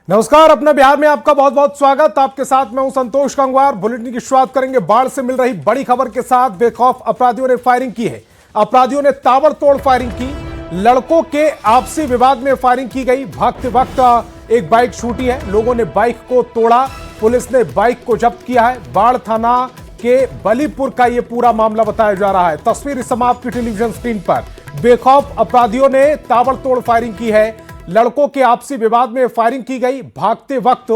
नमस्कार, अपना बिहार में आपका बहुत बहुत स्वागत। आपके साथ मैं हूं संतोष गंगवार। बुलेटिन की शुरुआत करेंगे बाढ़ से मिल रही बड़ी खबर के साथ। बेखौफ अपराधियों ने फायरिंग की है। अपराधियों ने ताबड़तोड़ फायरिंग की। लड़कों के आपसी विवाद में फायरिंग की गई। भागते वक्त एक बाइक छूटी है, लोगों ने बाइक को तोड़ा। पुलिस ने बाइक को जब्त किया है। बाढ़ थाना के बलीपुर का यह पूरा मामला बताया जा रहा है। तस्वीर इस समय आपकी टेलीविजन स्क्रीन पर। बेखौफ अपराधियों ने ताबड़तोड़ फायरिंग की है। लड़कों के आपसी विवाद में फायरिंग की गई। भागते वक्त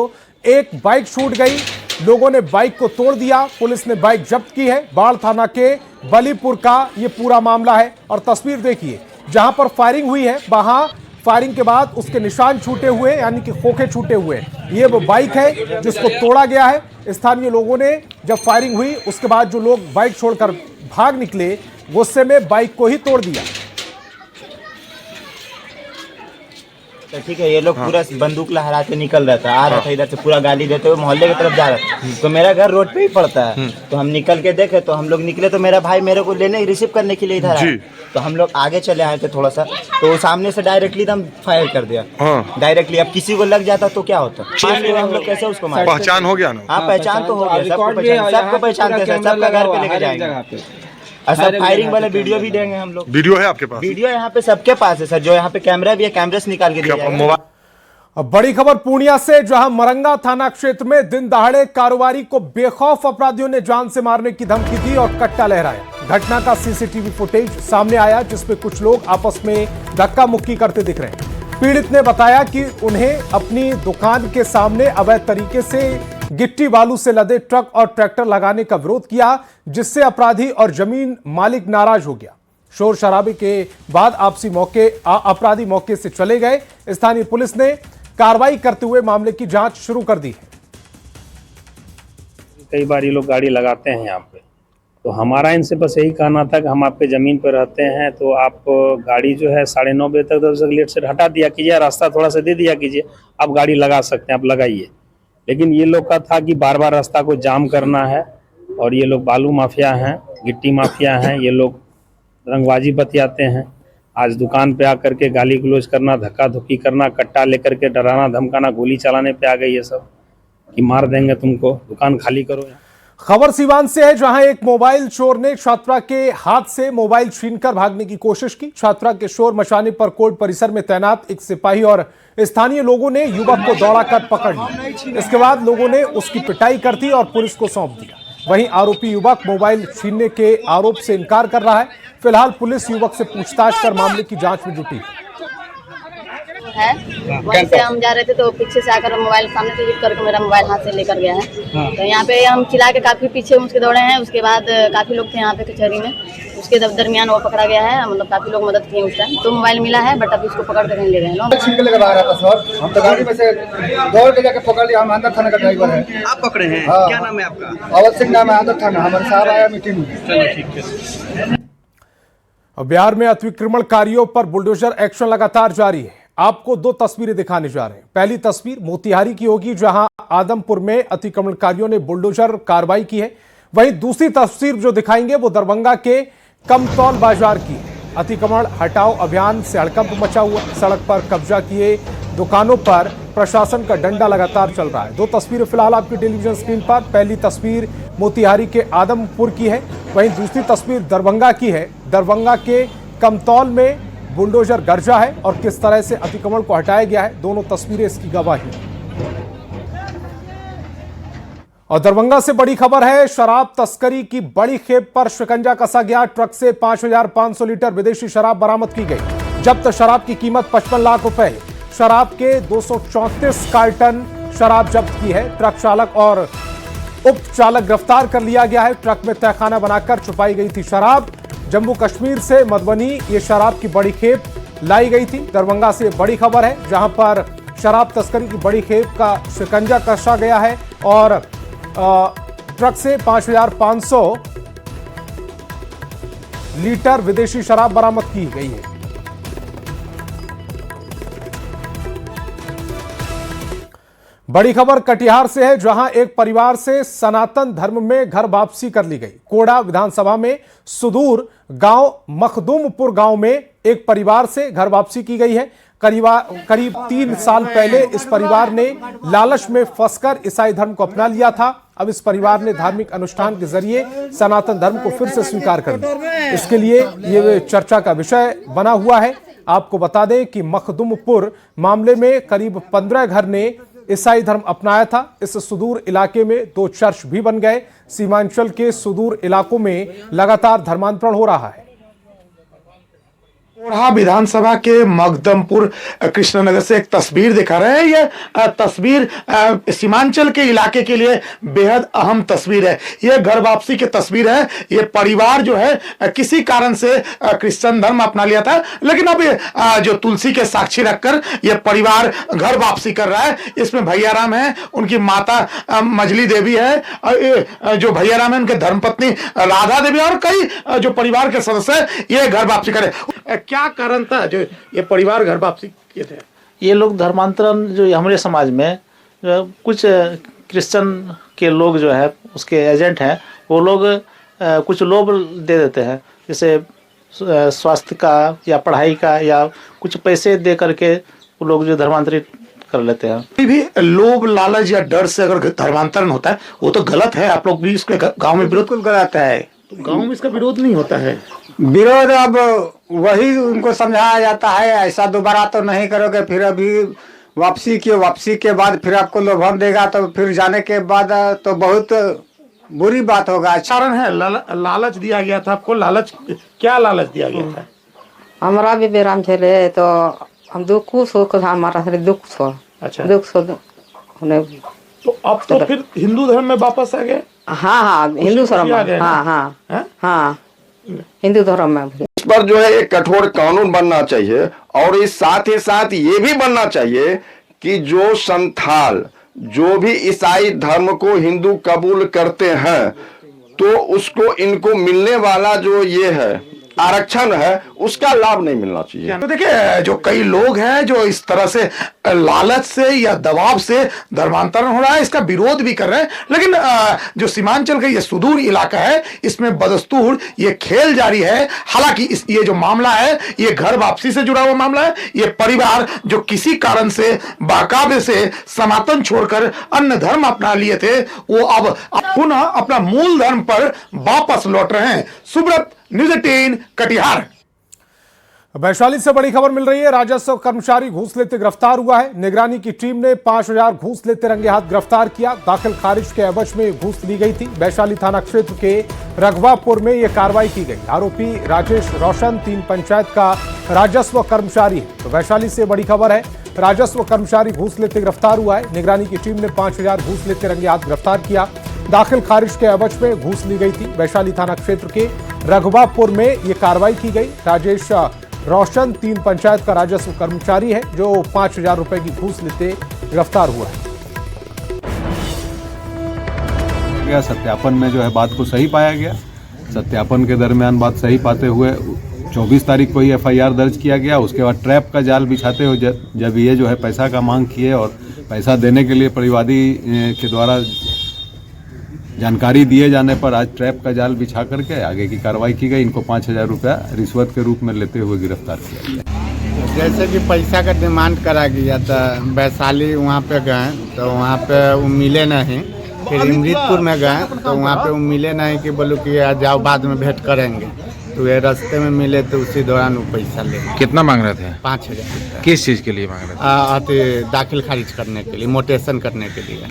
एक बाइक छूट गई, लोगों ने बाइक को तोड़ दिया। पुलिस ने बाइक जब्त की है। बाढ़ थाना के बलीपुर का यह पूरा मामला है। और तस्वीर देखिए, जहां पर फायरिंग हुई है वहां फायरिंग के बाद उसके निशान छूटे हुए, यानी कि खोखे छूटे हुए। ये वो बाइक है जिसको तोड़ा गया है। स्थानीय लोगों ने जब फायरिंग हुई उसके बाद जो लोग बाइक छोड़कर भाग निकले, गुस्से में बाइक को ही तोड़ दिया। तो ठीक है, ये लोग पूरा बंदूक लहरा के निकल रहा था, आ रहा था इधर से, पूरा गाली देते हुए मोहल्ले की तरफ जा रहा था। तो मेरा घर रोड पे ही पड़ता है। तो हम निकल के देखे, तो हम लोग निकले तो मेरा भाई मेरे को लेने रिसीव करने के लिए इधर आया। तो हम लोग आगे चले आए थे थोड़ा सा, तो सामने से डायरेक्टली एकदम फायर कर दिया। डायरेक्टली अब किसी को लग जाता तो क्या होता, हम लोग कैसे उसको मारे। पहचान हो गया ना? हाँ, पहचान तो हो गया, सबको पहचानते हैं, सबका घर पे लेके जाएंगे। सर फायरिंग वाला वीडियो भी देंगे हम लोग। वीडियो है आपके पास? वीडियो यहाँ पे सबके पास है सर, जो यहाँ पे कैमरा भी है, कैमरे से निकाल के दिया जाएगा। अब बड़ी खबर पूर्णिया से, जहां मरंगा थाना क्षेत्र में दिन दहाड़े कारोबारी को बेखौफ अपराधियों ने जान से मारने की धमकी दी और कट्टा लहराया। घटना का सीसीटीवी फुटेज सामने आया, जिसमें कुछ लोग आपस में धक्का मुक्की करते दिख रहे हैं। पीड़ित ने बताया कि उन्हें अपनी दुकान के सामने अवैध तरीके से गिट्टी बालू से लदे ट्रक और ट्रैक्टर लगाने का विरोध किया, जिससे अपराधी और जमीन मालिक नाराज हो गया। शोर शराबे के बाद अपराधी मौके से चले गए। स्थानीय पुलिस ने कार्रवाई करते हुए मामले की जांच शुरू कर दी है। कई बार ये लोग गाड़ी लगाते हैं यहाँ पे, तो हमारा इनसे बस यही कहना था कि हम आपके ज़मीन पर रहते हैं, तो आप गाड़ी जो है 9:30 बजे तक 10 बजे लेट से हटा दिया कीजिए, रास्ता थोड़ा सा दे दिया कीजिए। आप गाड़ी लगा सकते हैं, आप लगाइए। लेकिन ये लोग का था कि बार बार रास्ता को जाम करना है, और ये लोग बालू माफिया हैं, गिट्टी माफिया हैं, ये लोग रंगबाजी बतियाते हैं। आज दुकान पे आकर के गाली गलौज करना, धक्का धुक्की करना, कट्टा लेकर के डराना धमकाना, गोली चलाने पे आ गई ये सब कि मार देंगे तुमको, दुकान खाली करो। खबर सीवान से है, जहां एक मोबाइल चोर ने छात्रा के हाथ से मोबाइल छीनकर भागने की कोशिश की। छात्रा के शोर मचाने पर कोर्ट परिसर में तैनात एक सिपाही और स्थानीय लोगों ने युवक को दौड़ाकर पकड़ लिया। इसके बाद लोगों ने उसकी पिटाई कर दी और पुलिस को सौंप दिया। वहीं आरोपी युवक मोबाइल छीनने के आरोप से इनकार कर रहा है। फिलहाल पुलिस युवक से पूछताछ कर मामले की जांच में जुटी है। वहीं से हम जा रहे थे तो पीछे से आकर मोबाइल सामने से लिफ्ट करके मेरा मोबाइल हाथ से लेकर गया है। तो यहाँ पे हम चिल्ला के काफी पीछे उसके दौड़े हैं। उसके बाद काफी लोग थे यहाँ पे कचहरी में, उसके दरमियान वो पकड़ा गया है। मतलब काफी लोग मदद किए उस टाइम। तो मोबाइल मिला है, बट अभी उसको पकड़ कर ले गए हैं। हम तो गाड़ी में से दौड़ के जाके पकड़ लिया। हम आंध्र थाना का ड्राइवर है। आप पकड़े हैं? क्या नाम है आपका? अवध सिंह नाम है, आंध्र थाना। हमारे साहब आया मीटिंग में। चलो ठीक है। बिहार में अतिक्रमणकारियों पर बुलडोजर एक्शन लगातार जारी है। आपको दो तस्वीरें दिखाने जा रहे हैं। पहली तस्वीर मोतिहारी की होगी, जहां आदमपुर में अतिक्रमणकारियों ने बुलडोजर कार्रवाई की है। वहीं दूसरी तस्वीर जो दिखाएंगे वो दरभंगा के कमतौल बाजार की है। अतिक्रमण हटाओ अभियान से हड़कंप मचा हुआ। सड़क पर कब्जा किए दुकानों पर प्रशासन का डंडा लगातार चल रहा है। दो तस्वीरें फिलहाल आपकी टेलीविजन स्क्रीन पर। पहली तस्वीर मोतिहारी के आदमपुर की है, वहीं दूसरी तस्वीर दरभंगा की है। दरभंगा के कमतौल में बुलडोजर गरजा है और किस तरह से अतिक्रमण को हटाया गया है, दोनों तस्वीरें इसकी गवाही। और दरभंगा से बड़ी खबर है, शराब तस्करी की बड़ी खेप पर शिकंजा कसा गया। ट्रक से 5,500 लीटर विदेशी शराब बरामद की गई। जब्त शराब की कीमत 55 लाख रुपए है। शराब के 234 कार्टन शराब जब्त की है। ट्रक चालक और उप चालक गिरफ्तार कर लिया गया है। ट्रक में तहखाना बनाकर छुपाई गई थी शराब। जम्मू कश्मीर से मधुबनी ये शराब की बड़ी खेप लाई गई थी। दरभंगा से बड़ी खबर है, जहां पर शराब तस्करी की बड़ी खेप का शिकंजा कसा गया है और ट्रक से 5,500 लीटर विदेशी शराब बरामद की गई है। बड़ी खबर कटिहार से है, जहां एक परिवार से सनातन धर्म में घर वापसी कर ली गई। कोड़ा विधानसभा में सुदूर गांव मखदूमपुर गांव में एक परिवार से घर वापसी की गई है। करीब 3 साल पहले इस परिवार ने लालच में फंसकर ईसाई धर्म को अपना लिया था। अब इस परिवार ने धार्मिक अनुष्ठान के जरिए सनातन धर्म को फिर से स्वीकार कर लिया। इसके लिए ये चर्चा का विषय बना हुआ है। आपको बता दें कि मखदुमपुर मामले में करीब 15 घर ने ईसाई धर्म अपनाया था। इस सुदूर इलाके में 2 चर्च भी बन गए। सीमांचल के सुदूर इलाकों में लगातार धर्मांतरण हो रहा है। कोढ़ा विधानसभा के मखदुमपुर कृष्णनगर से एक तस्वीर दिखा रहे हैं। यह तस्वीर सीमांचल के इलाके के लिए बेहद अहम तस्वीर है। यह घर वापसी की तस्वीर है। यह परिवार जो है किसी कारण से क्रिश्चियन धर्म अपना लिया था, लेकिन अब जो तुलसी के साक्षी रखकर यह परिवार घर वापसी कर रहा है। इसमें भैया राम है, उनकी माता मजली देवी है, जो भैया राम है उनके धर्मपत्नी राधा देवी और कई जो परिवार के सदस्य ये घर वापसी करे। क्या कारण था जो ये परिवार घर वापसी किए थे? ये लोग धर्मांतरण जो हमारे समाज में कुछ क्रिश्चियन के लोग जो है उसके एजेंट हैं, वो लोग कुछ लोभ दे देते हैं, जैसे स्वास्थ्य का या पढ़ाई का या कुछ पैसे दे करके वो लोग जो धर्मांतरित कर लेते हैं। कोई भी लोभ लालच या डर से अगर धर्मांतरण होता है वो तो गलत है। आप लोग भी इसके गांव में विरोध गलत है। तो गांव में इसका विरोध नहीं होता है। विरोध अब वही उनको समझाया जाता है, ऐसा दोबारा तो नहीं करोगे। फिर अभी वापसी के बाद फिर आपको लोभन देगा तो फिर जाने के बाद तो बहुत बुरी बात होगा। कारण है लालच दिया गया था आपको। लालच, क्या लालच दिया गया था? हमारा भी बेराम चले तो हम दुख हमारा दुख छो। अच्छा, दुख छो तो अब तो फिर हिंदू धर्म में वापस आ गए। हाँ, हिंदू धर्म में। हाँ, हिंदू धर्म में इस पर जो है एक कठोर कानून बनना चाहिए और इस साथ ही साथ ये भी बनना चाहिए कि जो संथाल जो भी ईसाई धर्म को हिंदू कबूल करते हैं तो उसको इनको मिलने वाला जो ये है आरक्षण है उसका लाभ नहीं मिलना चाहिए। तो देखिए जो कई लोग हैं जो इस तरह से लालच से या दबाव से धर्मांतरण हो रहा है, इसका विरोध भी कर रहे हैं। लेकिन जो सीमांचल का ये सुदूर इलाका है इसमें बदस्तूर ये खेल जारी है। हालांकि ये जो मामला है ये घर वापसी से जुड़ा हुआ मामला है। ये परिवार जो किसी कारण से बाकायदे से सनातन छोड़कर अन्य धर्म अपना लिए थे वो अब पुनः अपना मूल धर्म पर वापस लौट रहे हैं। सुब्रत, न्यूज़ 18 कटिहार। वैशाली से बड़ी खबर मिल रही है। राजस्व कर्मचारी घूस लेते गिरफ्तार हुआ है। निगरानी की टीम ने 5000 घूस लेते रंगे हाथ गिरफ्तार किया। दाखिल खारिज के एवज में घूस ली गई थी। वैशाली थाना क्षेत्र के रघवापुर में यह कार्रवाई की गई। आरोपी राजेश रोशन 3 पंचायत का राजस्व कर्मचारी है। तो वैशाली से बड़ी खबर है। राजस्व कर्मचारी घूस लेते गिरफ्तार हुआ है। निगरानी की टीम ने 5000 घूस लेते रंगे हाथ गिरफ्तार किया। दाखिल खारिज के एवज में घूस ली गई थी। वैशाली थाना क्षेत्र के रघवापुर में यह कार्रवाई की गई। राजेश रोशन 3 पंचायत का राजस्व कर्मचारी है जो 5000 रुपए की घूस लेते गिरफ्तार हुआ है। सत्यापन में जो है बात को सही पाया गया। सत्यापन के दरमियान बात सही पाते हुए 24 तारीख को ही FIR दर्ज किया गया। उसके बाद ट्रैप का जाल बिछाते हुए जब ये जो है पैसा का मांग किए और पैसा देने के लिए परिवादी के द्वारा जानकारी दिए जाने पर आज ट्रैप का जाल बिछा करके आगे की कार्रवाई की गई। इनको 5000 रुपया रिश्वत के रूप में लेते हुए गिरफ्तार किया गया। जैसे कि पैसा का डिमांड करा गया था, वैशाली वहाँ पे गए तो वहाँ पे वो मिले नहीं। फिर इमृतपुर में गए तो वहाँ पे वो मिले नहीं कि बोलो कि जाओ बाद में भेंट करेंगे। तो ये रास्ते में मिले तो उसी दौरान वो पैसा ले। कितना मांग रहे थे? 5000। किस चीज़ के लिए मांग रहे थे? दाखिल खारिज करने के लिए, मोटेशन करने के लिए।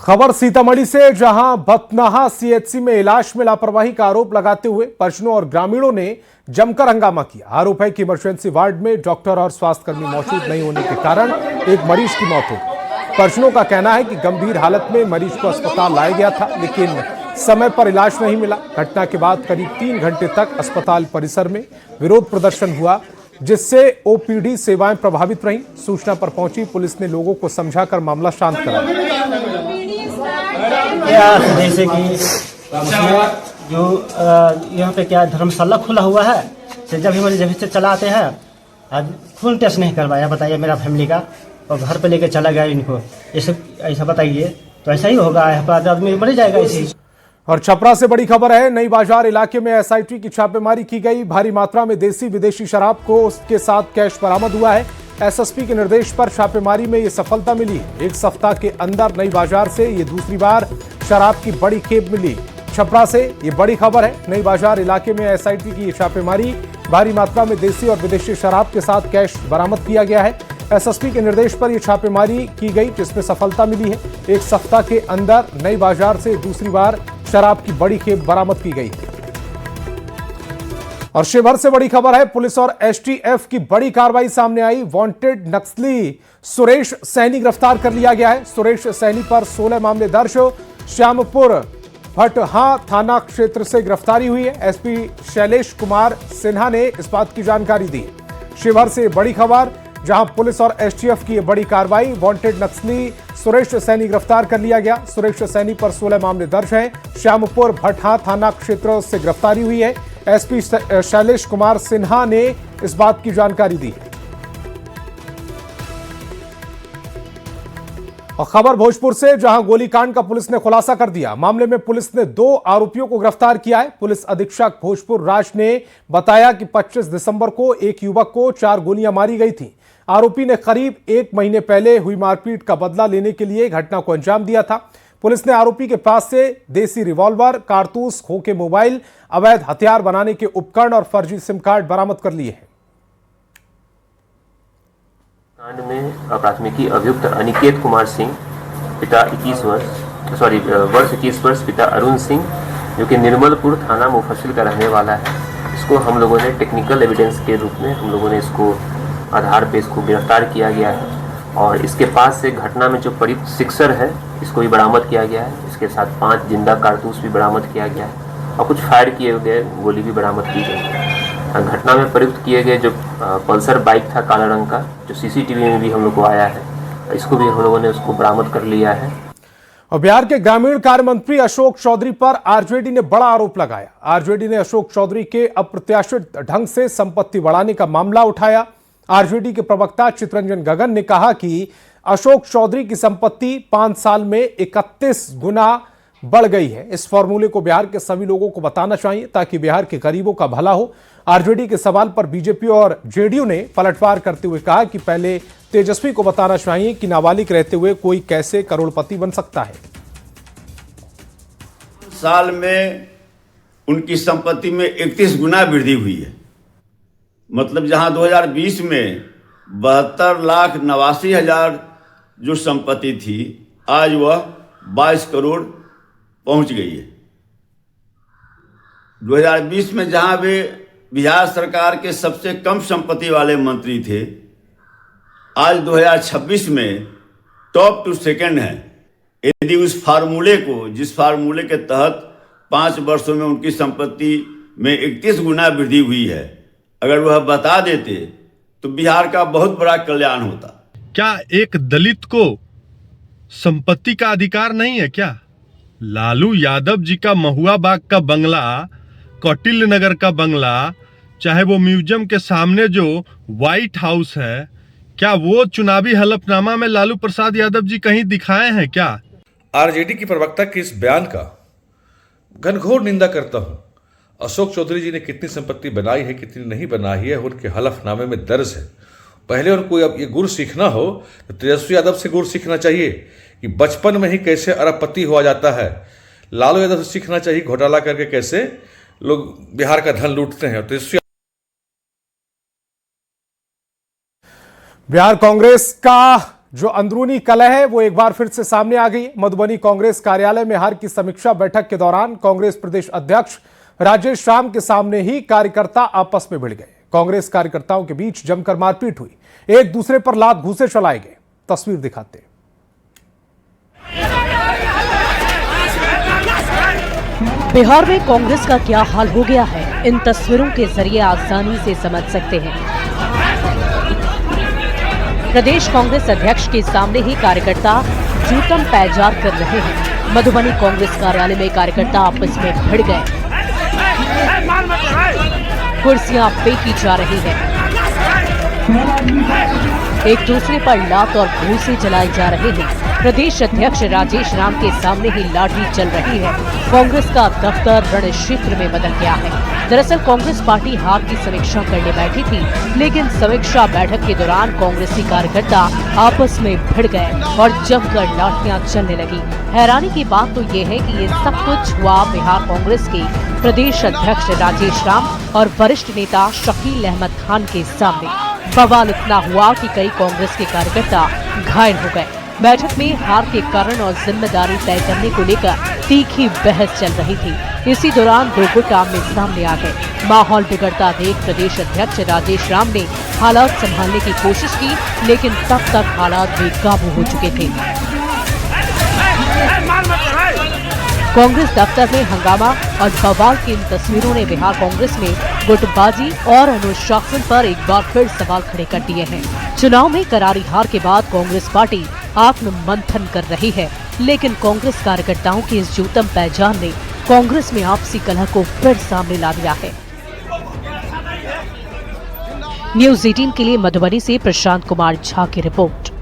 खबर सीतामढ़ी से, जहां भतनाहा CHC में इलाज में लापरवाही का आरोप लगाते हुए परिजनों और ग्रामीणों ने जमकर हंगामा किया। आरोप है कि इमरजेंसी वार्ड में डॉक्टर और स्वास्थ्यकर्मी मौजूद नहीं होने के कारण एक मरीज की मौत हो गई। परिजनों का कहना है कि गंभीर हालत में मरीज को अस्पताल लाया गया था लेकिन समय पर इलाज नहीं मिला। घटना के बाद करीब 3 घंटे तक अस्पताल परिसर में विरोध प्रदर्शन हुआ जिससे OPD सेवाएं प्रभावित रहीं। सूचना पर पहुंची पुलिस ने लोगों को समझाकर मामला शांत कराया। जैसे कि जो यहाँ पे क्या धर्मशाला खुला हुआ है, तो जब से चला आते हैं आज खून टेस्ट नहीं करवाया, बताइए मेरा फैमिली का, और घर पे लेके चला गया इनको। ऐसा बताइए तो ऐसा ही होगा, आदमी मर जाएगा इसी। और छपरा से बड़ी खबर है। नई बाजार इलाके में SIT की छापेमारी की गई। भारी मात्रा में देसी विदेशी शराब को उसके साथ कैश बरामद हुआ है। एसएसपी के निर्देश पर छापेमारी में ये सफलता मिली। एक सप्ताह के अंदर नई बाजार से ये दूसरी बार शराब की बड़ी खेप मिली। छपरा से ये बड़ी खबर है। नई बाजार इलाके में एसआईटी की ये छापेमारी, भारी मात्रा में देसी और विदेशी शराब के साथ कैश बरामद किया गया है। एसएसपी के निर्देश पर यह छापेमारी की गई, जिसमें सफलता मिली है। एक सप्ताह के अंदर नई बाजार से दूसरी बार शराब की बड़ी खेप बरामद की गई है। और शिवहर से बड़ी खबर है। पुलिस और एसटीएफ की बड़ी कार्रवाई सामने आई। वांटेड नक्सली सुरेश सैनी गिरफ्तार कर लिया गया है। सुरेश सैनी पर 16 मामले दर्ज। श्यामपुर भटहा थाना क्षेत्र से गिरफ्तारी हुई है। एसपी शैलेश कुमार सिन्हा ने इस बात की जानकारी दी। शिवहर से बड़ी खबर, जहां पुलिस और एसटीएफ की बड़ी कार्रवाई। वांटेड नक्सली सुरेश सैनी गिरफ्तार कर लिया गया। सुरेश सैनी पर 16 मामले दर्ज हैं। श्यामपुर भटहा थाना क्षेत्र से गिरफ्तारी हुई है। एसपी शैलेश कुमार सिन्हा ने इस बात की जानकारी दी। और खबर भोजपुर से, जहां गोलीकांड का पुलिस ने खुलासा कर दिया। मामले में पुलिस ने 2 आरोपियों को गिरफ्तार किया है। पुलिस अधीक्षक भोजपुर राज ने बताया कि 25 दिसंबर को एक युवक को 4 गोलियां मारी गई थी। आरोपी ने करीब 1 महीने पहले हुई मारपीट का बदला लेने के लिए घटना को अंजाम दिया था। पुलिस ने आरोपी के पास से देसी रिवॉल्वर, कारतूस, खोखे मोबाइल, अवैध हथियार बनाने के उपकरण और फर्जी सिम कार्ड बरामद कर लिए हैं। कांड में प्राथमिकी अभियुक्त अनिकेत कुमार सिंह, पिता 21 वर्ष, पिता अरुण सिंह, जो कि निर्मलपुर थाना मुफस्सिल का रहने वाला है। इसको हम लोगों ने टेक्निकल एविडेंस के रूप में हम लोगों ने इसको आधार पे इसको गिरफ्तार किया गया है। और इसके पास से घटना में जो प्रयुक्त सिक्सर है, इसको भी बरामद किया गया है। इसके साथ 5 जिंदा कारतूस भी बरामद किया गया है और कुछ फायर किए गए गोली भी बरामद की गई है। घटना में प्रयुक्त किए गए जो पल्सर बाइक था काला रंग का, जो सीसीटीवी में भी हम लोग को आया है, इसको भी हम लोगों ने उसको बरामद कर लिया है। और बिहार के ग्रामीण कार्य मंत्री अशोक चौधरी पर आरजेडी ने बड़ा आरोप लगाया। आरजेडी ने अशोक चौधरी के अप्रत्याशित ढंग से संपत्ति बढ़ाने का मामला उठाया। आरजेडी के प्रवक्ता चितरंजन गगन ने कहा कि अशोक चौधरी की संपत्ति 5 साल में 31 गुना बढ़ गई है। इस फॉर्मूले को बिहार के सभी लोगों को बताना चाहिए ताकि बिहार के गरीबों का भला हो। आरजेडी के सवाल पर बीजेपी और जेडीयू ने पलटवार करते हुए कहा कि पहले तेजस्वी को बताना चाहिए कि नाबालिग रहते हुए कोई कैसे करोड़पति बन सकता है। साल में उनकी संपत्ति में 31 गुना वृद्धि हुई है। मतलब जहां 2020 में 72,89,000 जो संपत्ति थी, आज वह 22 करोड़ पहुंच गई है। 2020 में जहां वे बिहार सरकार के सबसे कम संपत्ति वाले मंत्री थे, आज 2026 में टॉप टू सेकंड है। यदि उस फार्मूले को, जिस फार्मूले के तहत 5 वर्षों में उनकी संपत्ति में 31 गुना वृद्धि हुई है, अगर वह बता देते तो बिहार का बहुत बड़ा कल्याण होता। क्या एक दलित को संपत्ति का अधिकार नहीं है क्या? लालू यादव जी का महुआ बाग का बंगला, कौटिल्य नगर का बंगला, चाहे वो म्यूजियम के सामने जो व्हाइट हाउस है, क्या वो चुनावी हलफनामा में लालू प्रसाद यादव जी कहीं दिखाए हैं क्या? आरजेडी की प्रवक्ता के इस बयान का घनघोर निंदा करता हूं। अशोक चौधरी जी ने कितनी संपत्ति बनाई है, कितनी नहीं बनाई है, उनके हलफनामे में दर्ज है। पहले उनको अब ये गुर सीखना हो तो तेजस्वी यादव से गुर सीखना चाहिए कि बचपन में ही कैसे अरबपति हुआ जाता है। लालू यादव से सीखना चाहिए घोटाला करके कैसे लोग बिहार का धन लूटते हैं। तेजस्वी बिहार कांग्रेस का जो अंदरूनी कलह है वो एक बार फिर से सामने आ गई। मधुबनी कांग्रेस कार्यालय में हार की समीक्षा बैठक के दौरान कांग्रेस प्रदेश अध्यक्ष राजेश राम के सामने ही कार्यकर्ता आपस में भिड़ गए। कांग्रेस कार्यकर्ताओं के बीच जमकर मारपीट हुई, एक दूसरे पर लात घूंसे चलाए गए। तस्वीर दिखाते। बिहार में कांग्रेस का क्या हाल हो गया है, इन तस्वीरों के जरिए आसानी से समझ सकते हैं। प्रदेश कांग्रेस अध्यक्ष के सामने ही कार्यकर्ता जूतम पैजार कर रहे हैं। मधुबनी कांग्रेस कार्यालय में कार्यकर्ता आपस में भिड़ गए, कुर्सियां फेंकी जा रही है। एक दूसरे पर लात और भूसे जलाए जा रहे हैं। प्रदेश अध्यक्ष राजेश राम के सामने ही लाठी चल रही है। कांग्रेस का दफ्तर रण क्षेत्र में बदल गया है। दरअसल कांग्रेस पार्टी हार की समीक्षा करने बैठी थी, लेकिन समीक्षा बैठक के दौरान कांग्रेसी कार्यकर्ता आपस में भिड़ गए और जमकर लाठियां चलने लगी। हैरानी की बात तो ये है कि ये सब कुछ हुआ बिहार कांग्रेस के प्रदेश अध्यक्ष राजेश राम और वरिष्ठ नेता शकील अहमद खान के सामने। बवाल इतना हुआ कि कई कांग्रेस के कार्यकर्ता घायल हो गए। बैठक में हार के कारण और जिम्मेदारी तय करने को लेकर तीखी बहस चल रही थी। इसी दौरान दो गुट आमने सामने आ गए। माहौल बिगड़ता देख प्रदेश अध्यक्ष राजेश राम ने हालात संभालने की कोशिश की, लेकिन तब तक हालात बेकाबू हो चुके थे। कांग्रेस दफ्तर में हंगामा और बवाल की इन तस्वीरों ने बिहार कांग्रेस में गुटबाजी और अनुशासन पर एक बार फिर सवाल खड़े कर दिए हैं। चुनाव में करारी हार के बाद कांग्रेस पार्टी आत्ममंथन कर रही है, लेकिन कांग्रेस कार्यकर्ताओं की इस जूतम पहचान ने कांग्रेस में आपसी कलह को फिर सामने ला दिया है। न्यूज़ 18 के लिए मधुबनी से प्रशांत कुमार झा की रिपोर्ट।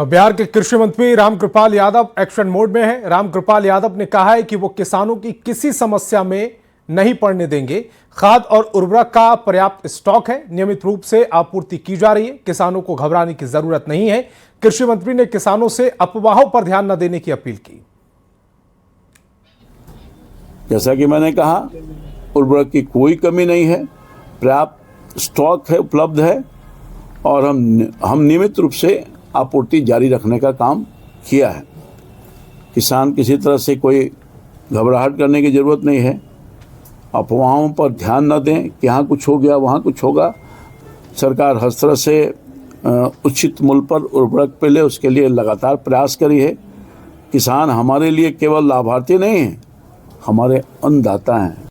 बिहार के कृषि मंत्री रामकृपाल यादव एक्शन मोड में हैं। रामकृपाल यादव ने कहा है कि वो किसानों की किसी समस्या में नहीं पड़ने देंगे। खाद और उर्वरक का पर्याप्त स्टॉक है, नियमित रूप से आपूर्ति की जा रही है, किसानों को घबराने की जरूरत नहीं है। कृषि मंत्री ने किसानों से अफवाहों पर ध्यान न देने की अपील की। जैसा कि मैंने कहा, उर्वरक की कोई कमी नहीं है, पर्याप्त स्टॉक है, उपलब्ध है और हम नियमित रूप से आपूर्ति जारी रखने का काम किया है। किसान किसी तरह से कोई घबराहट करने की ज़रूरत नहीं है। अफवाहों पर ध्यान न दें कि यहाँ कुछ हो गया वहाँ कुछ होगा। सरकार हर तरह से उचित मूल्य पर उर्वरक पे ले, उसके लिए लगातार प्रयास करी है। किसान हमारे लिए केवल लाभार्थी नहीं हैं, हमारे अन्नदाता हैं।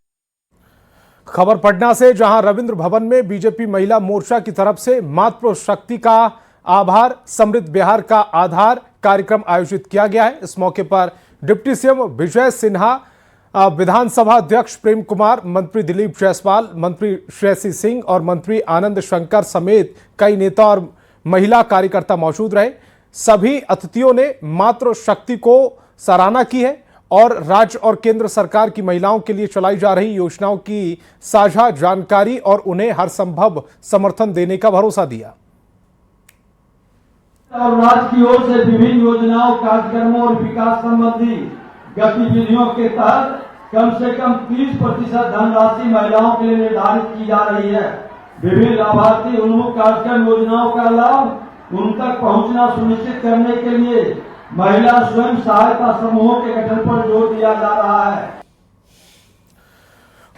खबर पटना से, जहां रविंद्र भवन में बीजेपी महिला मोर्चा की तरफ से मातृशक्ति का आभार समृद्ध बिहार का आधार कार्यक्रम आयोजित किया गया है। इस मौके पर डिप्टी सीएम विजय सिन्हा, विधानसभा अध्यक्ष प्रेम कुमार, मंत्री दिलीप जायसवाल, मंत्री श्रेयसी सिंह और मंत्री आनंद शंकर समेत कई नेता और महिला कार्यकर्ता मौजूद रहे। सभी अतिथियों ने मातृशक्ति को सराहना की है और राज्य और केंद्र सरकार की महिलाओं के लिए चलाई जा रही योजनाओं की साझा जानकारी और उन्हें हर संभव समर्थन देने का भरोसा दिया। और राज्य की ओर से विभिन्न योजनाओं, कार्यक्रमों और विकास संबंधी गतिविधियों के तहत कम से कम 30% धनराशि महिलाओं के लिए निर्धारित की जा रही है। विभिन्न लाभार्थी उन्मुख कार्यक्रम योजनाओं का लाभ उन तक पहुंचना सुनिश्चित करने के लिए महिला स्वयं सहायता समूहों के गठन पर जोर दिया जा रहा है।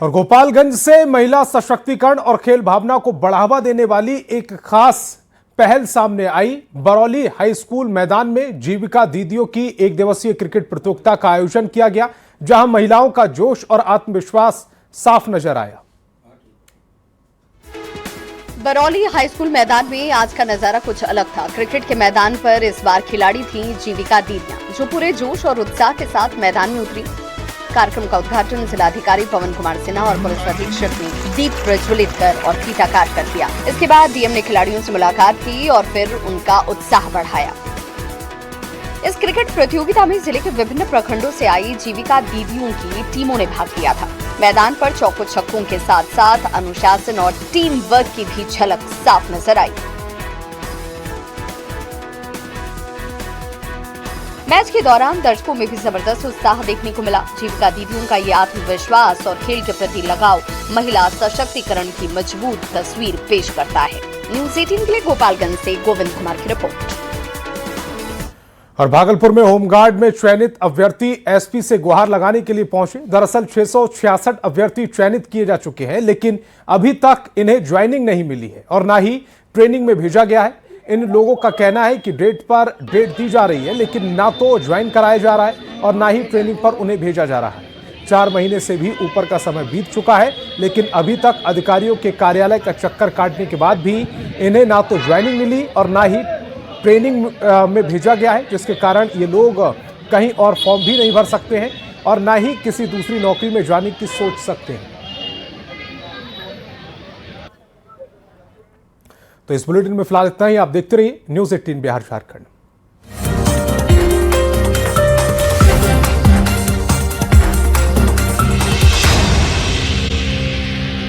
और गोपालगंज से महिला सशक्तिकरण और खेल भावना को बढ़ावा देने वाली एक खास पहल सामने आई। बरौली हाई स्कूल मैदान में जीविका दीदियों की एक दिवसीय क्रिकेट प्रतियोगिता का आयोजन किया गया, जहां महिलाओं का जोश और आत्मविश्वास साफ नजर आया। बरौली हाई स्कूल मैदान में आज का नजारा कुछ अलग था। क्रिकेट के मैदान पर इस बार खिलाड़ी थी जीविका दीदियां, जो पूरे जोश और उत्साह के साथ मैदान में उतरी। कार्यक्रम का उद्घाटन जिलाधिकारी पवन कुमार सिन्हा और पुलिस अधीक्षक ने दीप प्रज्वलित कर और फीता काट कर किया। इसके बाद डीएम ने खिलाड़ियों से मुलाकात की और फिर उनका उत्साह बढ़ाया। इस क्रिकेट प्रतियोगिता में जिले के विभिन्न प्रखंडों से आई जीविका दीदियों की टीमों ने भाग लिया था। मैदान पर चौको छक्कों के साथ साथ अनुशासन और टीम वर्क की भी झलक साफ नजर आई। मैच के दौरान दर्शकों में भी जबरदस्त उत्साह देखने को मिला। जीविका दीदियों का ये आत्मविश्वास और खेल के प्रति लगाव महिला सशक्तिकरण की मजबूत तस्वीर पेश करता है। न्यूज़ 18 के लिए गोपालगंज से गोविंद कुमार की रिपोर्ट। और भागलपुर में होमगार्ड में चयनित अभ्यर्थी एसपी से गुहार लगाने के लिए पहुंचे। दरअसल 666 अभ्यर्थी चयनित किए जा चुके हैं, लेकिन अभी तक इन्हें ज्वाइनिंग नहीं मिली है और ना ही ट्रेनिंग में भेजा गया है। इन लोगों का कहना है कि डेट पर डेट दी जा रही है, लेकिन ना तो ज्वाइन कराया जा रहा है और ना ही ट्रेनिंग पर उन्हें भेजा जा रहा है। 4 महीने से भी ऊपर का समय बीत चुका है, लेकिन अभी तक अधिकारियों के कार्यालय का चक्कर काटने के बाद भी इन्हें ना तो ज्वाइनिंग मिली और ना ही ट्रेनिंग में भेजा गया है, जिसके कारण ये लोग कहीं और फॉर्म भी नहीं भर सकते हैं और ना ही किसी दूसरी नौकरी में जाने की सोच सकते हैं। तो इस बुलेटिन में फिलहाल इतना ही। आप देखते रहिए न्यूज़ 18 बिहार झारखंड।